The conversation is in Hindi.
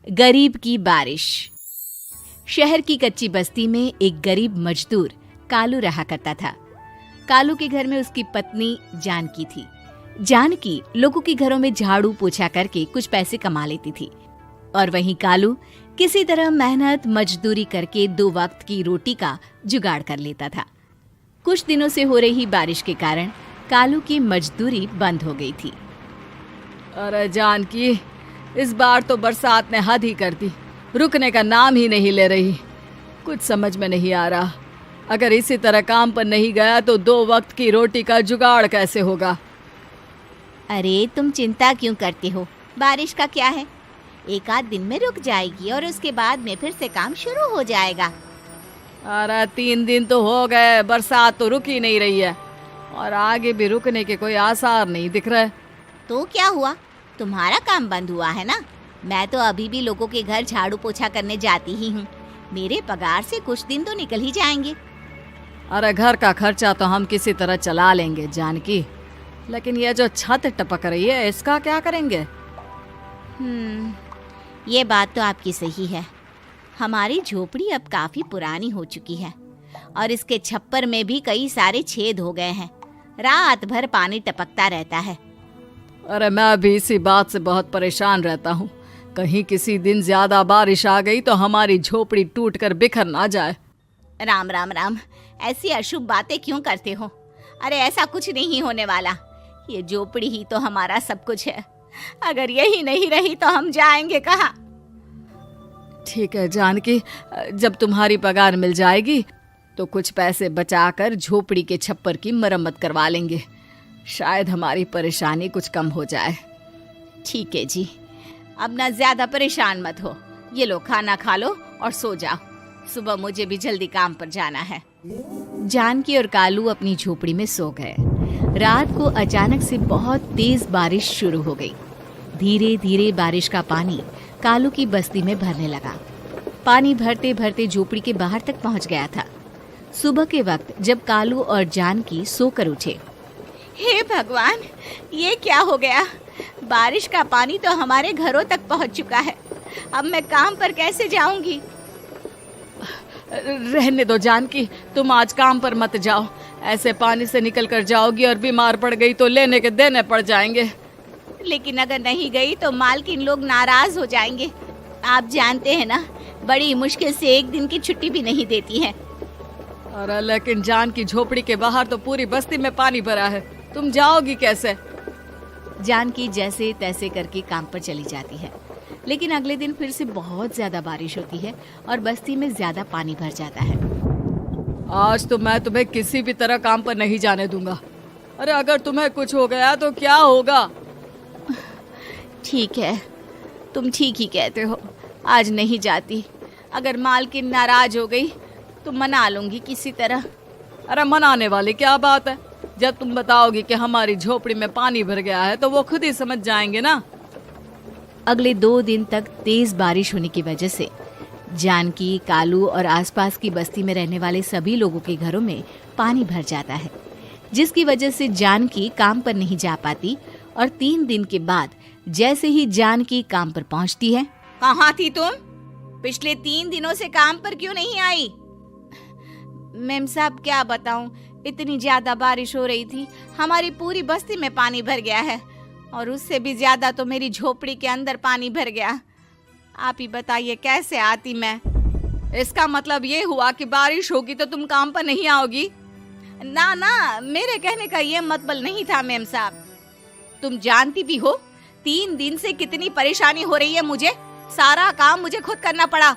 गरीब की बारिश। शहर की कच्ची बस्ती में एक गरीब मजदूर कालू रहा करता था। कालू के घर में उसकी पत्नी जानकी थी। जानकी लोगों के घरों में झाड़ू पोछा करके कुछ पैसे कमा लेती थी और वहीं कालू किसी तरह मेहनत मजदूरी करके 2 वक्त की रोटी का जुगाड़ कर लेता था। कुछ दिनों से हो रही बारिश के कारण कालू की मजदूरी बंद हो गई थी। अरे जानकी, इस बार तो बरसात ने हद ही कर दी, रुकने का नाम ही नहीं ले रही। कुछ समझ में नहीं आ रहा, अगर इसी तरह काम पर नहीं गया तो 2 वक्त की रोटी का जुगाड़ कैसे होगा। अरे तुम चिंता क्यों करते हो, बारिश का क्या है, 1 आध दिन में रुक जाएगी और उसके बाद में फिर से काम शुरू हो जाएगा। अरे 3 दिन तो हो गए, बरसात तो रुक ही नहीं रही है और आगे भी रुकने के कोई आसार नहीं दिख रहे। तो क्या हुआ, तुम्हारा काम बंद हुआ है ना? मैं तो अभी भी लोगों के घर झाड़ू पोछा करने जाती ही हूँ। मेरे पगार से कुछ दिन तो निकल ही जाएंगे। अरे घर का खर्चा तो हम किसी तरह चला लेंगे जानकी, लेकिन ये जो छत टपक रही है इसका क्या करेंगे? ये बात तो आपकी सही है। हमारी झोपड़ी अब काफी पुरानी हो चुकी है और इसके छप्पर में भी कई सारे छेद हो गए हैं। रात भर पानी टपकता रहता है। अरे मैं भी इसी बात से बहुत परेशान रहता हूँ। कहीं किसी दिन ज्यादा बारिश आ गई तो हमारी झोपड़ी टूटकर बिखर ना जाए। राम राम राम, ऐसी अशुभ बातें क्यों करते हो? अरे ऐसा कुछ नहीं होने वाला। ये झोपड़ी ही तो हमारा सब कुछ है। अगर यही नहीं रही तो हम जाएंगे कहाँ? ठीक है जानकी, जब तुम्हारी पगार मिल जाएगी तो कुछ पैसे बचाकर झोपड़ी के छप्पर की मरम्मत करवा लेंगे। शायद हमारी परेशानी कुछ कम हो जाए। ठीक है जी, अब ना ज्यादा परेशान मत हो। ये लो, खाना खा लो और सो जाओ, सुबह मुझे भी जल्दी काम पर जाना है। जानकी और कालू अपनी झोपड़ी में सो गए। रात को अचानक से बहुत तेज बारिश शुरू हो गई। धीरे धीरे बारिश का पानी कालू की बस्ती में भरने लगा। पानी भरते भरते झोपड़ी के बाहर तक पहुंच गया था। सुबह के वक्त जब कालू और जानकी सोकर उठे, हे भगवान, ये क्या हो गया? बारिश का पानी तो हमारे घरों तक पहुंच चुका है। अब मैं काम पर कैसे जाऊंगी? रहने दो जानकी, तुम आज काम पर मत जाओ। ऐसे पानी से निकल कर जाओगी और बीमार पड़ गई तो लेने के देने पड़ जाएंगे। लेकिन अगर नहीं गई तो मालकिन लोग नाराज हो जाएंगे। आप जानते हैं ना, बड़ी मुश्किल से 1 दिन की छुट्टी भी नहीं देती है। अरे लेकिन जानकी, झोपड़ी के बाहर तो पूरी बस्ती में पानी भरा है, तुम जाओगी कैसे? जानकी जैसे तैसे करके काम पर चली जाती है, लेकिन अगले दिन फिर से बहुत ज्यादा बारिश होती है और बस्ती में ज्यादा पानी भर जाता है। आज तो मैं तुम्हें किसी भी तरह काम पर नहीं जाने दूंगा। अरे अगर तुम्हें कुछ हो गया तो क्या होगा? ठीक है, तुम ठीक ही कहते हो, आज नहीं जाती। अगर मालकिन नाराज हो गई तो मना लूंगी किसी तरह। अरे मनाने वाली क्या बात है? जब तुम बताओगी कि हमारी झोपड़ी में पानी भर गया है तो वो खुद ही समझ जाएंगे ना। अगले 2 दिन तक तेज बारिश होने की वजह से जानकी, कालू और आसपास की बस्ती में रहने वाले सभी लोगों के घरों में पानी भर जाता है, जिसकी वजह से जानकी काम पर नहीं जा पाती। और 3 दिन के बाद जैसे ही जानकी काम पर पहुंचती है, कहाँ थी तुम? पिछले 3 दिनों से काम पर क्यों नहीं आई? मैम साहब, क्या बताऊं, इतनी ज्यादा बारिश हो रही थी, हमारी पूरी बस्ती में पानी भर गया है और उससे भी ज्यादा तो मेरी झोपड़ी के अंदर पानी भर गया। आप ही बताइए कैसे आती मैं? इसका मतलब ये हुआ कि बारिश होगी तो तुम काम पर नहीं आओगी? ना ना, मेरे कहने का ये मतलब नहीं था मैम साहब। तुम जानती भी हो 3 दिन से कितनी परेशानी हो रही है मुझे। सारा काम मुझे खुद करना पड़ा।